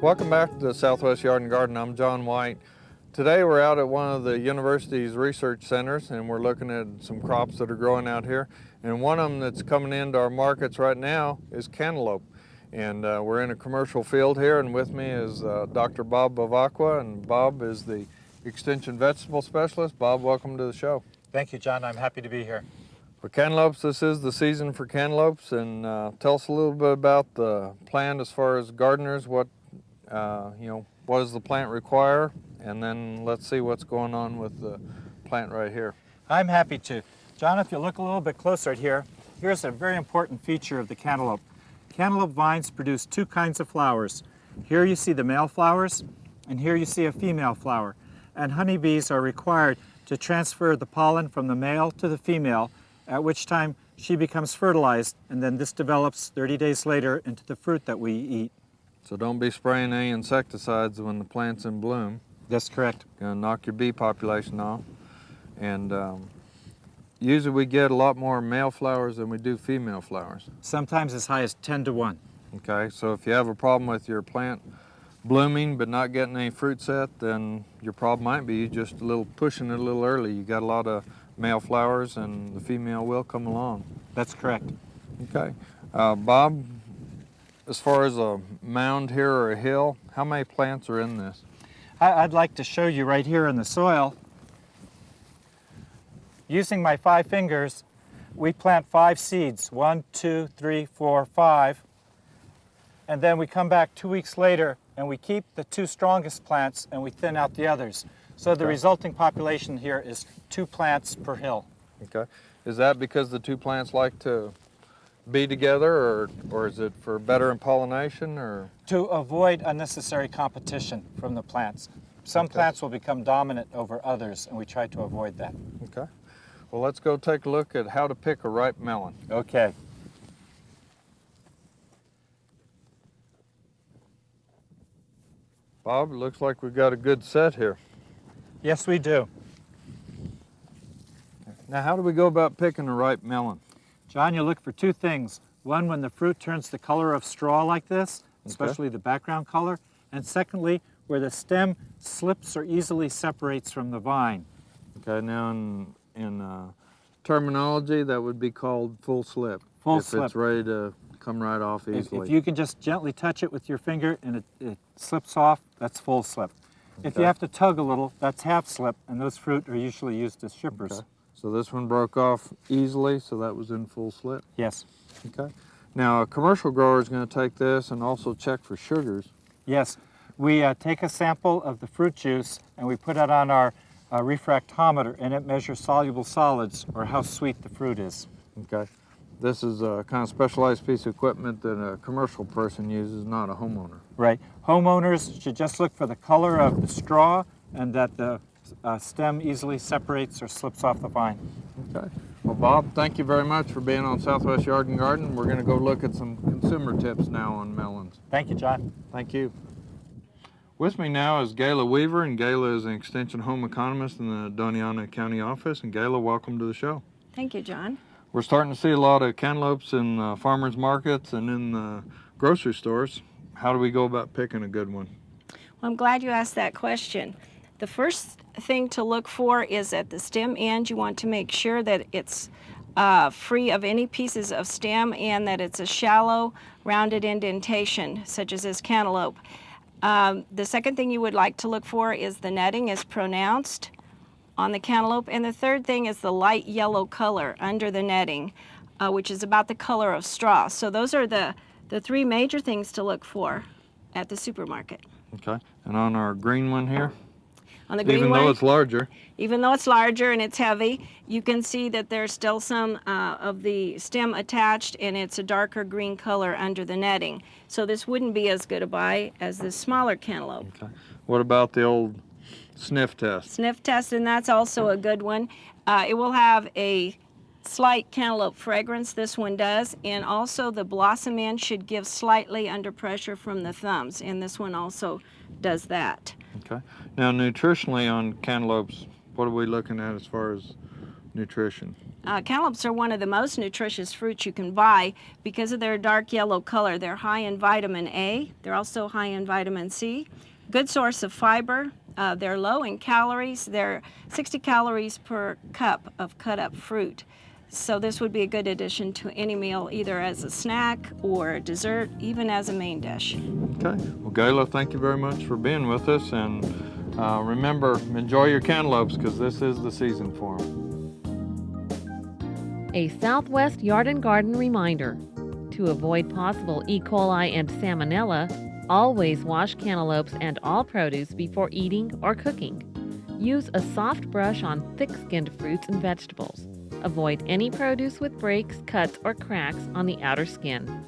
Welcome back to the Southwest Yard and Garden. I'm John White. Today we're out at one of the university's research centers and we're looking at some crops that are growing out here. And one of them that's coming into our markets right now is cantaloupe. And we're in a commercial field here, and with me is Dr. Bob Bavacqua, and Bob is the Extension Vegetable Specialist. Bob, welcome to the show. Thank you, John. I'm happy to be here. For cantaloupes, this is the season for cantaloupes, and tell us a little bit about the plant as far as gardeners. What what does the plant require, and then let's see what's going on with the plant right here. I'm happy to. John, if you look a little bit closer at here, here's a very important feature of the cantaloupe. Cantaloupe vines produce two kinds of flowers. Here you see the male flowers, and here you see a female flower. And honeybees are required to transfer the pollen from the male to the female, at which time she becomes fertilized, and then this develops 30 days later into the fruit that we eat. So don't be spraying any insecticides when the plant's in bloom. That's correct. Gonna knock your bee population off. And usually we get a lot more male flowers than we do female flowers. Sometimes as high as 10 to 1. Okay, so if you have a problem with your plant blooming but not getting any fruit set, then your problem might be just pushing it a little early. You got a lot of male flowers and the female will come along. That's correct. Okay. Bob, as far as a mound here or a hill, how many plants are in this? I'd like to show you right here in the soil. Using my 5 fingers, we plant 5 seeds. 1, 2, 3, 4, 5. And then we come back 2 weeks later and we keep the 2 strongest plants and we thin out the others. So the resulting population here is 2 plants per hill. Okay. Is that because the 2 plants like to be together, or is it for better pollination, or? To avoid unnecessary competition from the plants. Some plants will become dominant over others, and we try to avoid that. Okay. Well, let's go take a look at how to pick a ripe melon. Okay. Bob, it looks like we've got a good set here. Yes, we do. Now, how do we go about picking a ripe melon? John, you look for 2 things. One, when the fruit turns the color of straw like this, especially the background color. And secondly, where the stem slips or easily separates from the vine. Okay, now in terminology, that would be called full slip. Full if slip. It's ready to come right off easily. If you can just gently touch it with your finger and it slips off, that's full slip. Okay. If you have to tug a little, that's half slip, and those fruit are usually used as shippers. Okay. So this one broke off easily, so that was in full slip? Yes. Okay. Now, a commercial grower is going to take this and also check for sugars. Yes. We take a sample of the fruit juice and we put it on our refractometer, and it measures soluble solids, or how sweet the fruit is. Okay. This is a kind of specialized piece of equipment that a commercial person uses, not a homeowner. Right. Homeowners should just look for the color of the straw and that the stem easily separates or slips off the vine. Okay. Well, Bob, thank you very much for being on Southwest Yard and Garden. We're going to go look at some consumer tips now on melons. Thank you, John. Thank you. With me now is Gayla Weaver, and Gayla is an Extension Home Economist in the Doñana County office. And Gayla, welcome to the show. Thank you, John. We're starting to see a lot of cantaloupes in farmers markets and in the grocery stores. How do we go about picking a good one? Well, I'm glad you asked that question. The first thing to look for is at the stem end. You want to make sure that it's free of any pieces of stem and that it's a shallow, rounded indentation, such as this cantaloupe. The second thing you would like to look for is the netting is pronounced on the cantaloupe. And the third thing is the light yellow color under the netting, which is about the color of straw. So those are the 3 major things to look for at the supermarket. Okay. And on our green one here? On the green Even one, though it's larger. even though it's larger and it's heavy, you can see that there's still some of the stem attached, and it's a darker green color under the netting. So this wouldn't be as good a buy as the smaller cantaloupe. Okay. What about the old sniff test? Sniff test, and that's also a good one. It will have a slight cantaloupe fragrance, this one does, and also the blossom end should give slightly under pressure from the thumbs, and this one also does that. Okay. Now, nutritionally on cantaloupes, what are we looking at as far as nutrition? Cantaloupes are one of the most nutritious fruits you can buy because of their dark yellow color. They're high in vitamin A. They're also high in vitamin C. Good source of fiber. They're low in calories. They're 60 calories per cup of cut up fruit. So this would be a good addition to any meal, either as a snack or dessert, even as a main dish. Okay. Well, Gayla, thank you very much for being with us. And remember, enjoy your cantaloupes because this is the season for them. A Southwest Yard and Garden reminder. To avoid possible E. coli and salmonella, always wash cantaloupes and all produce before eating or cooking. Use a soft brush on thick-skinned fruits and vegetables. Avoid any produce with breaks, cuts, or cracks on the outer skin.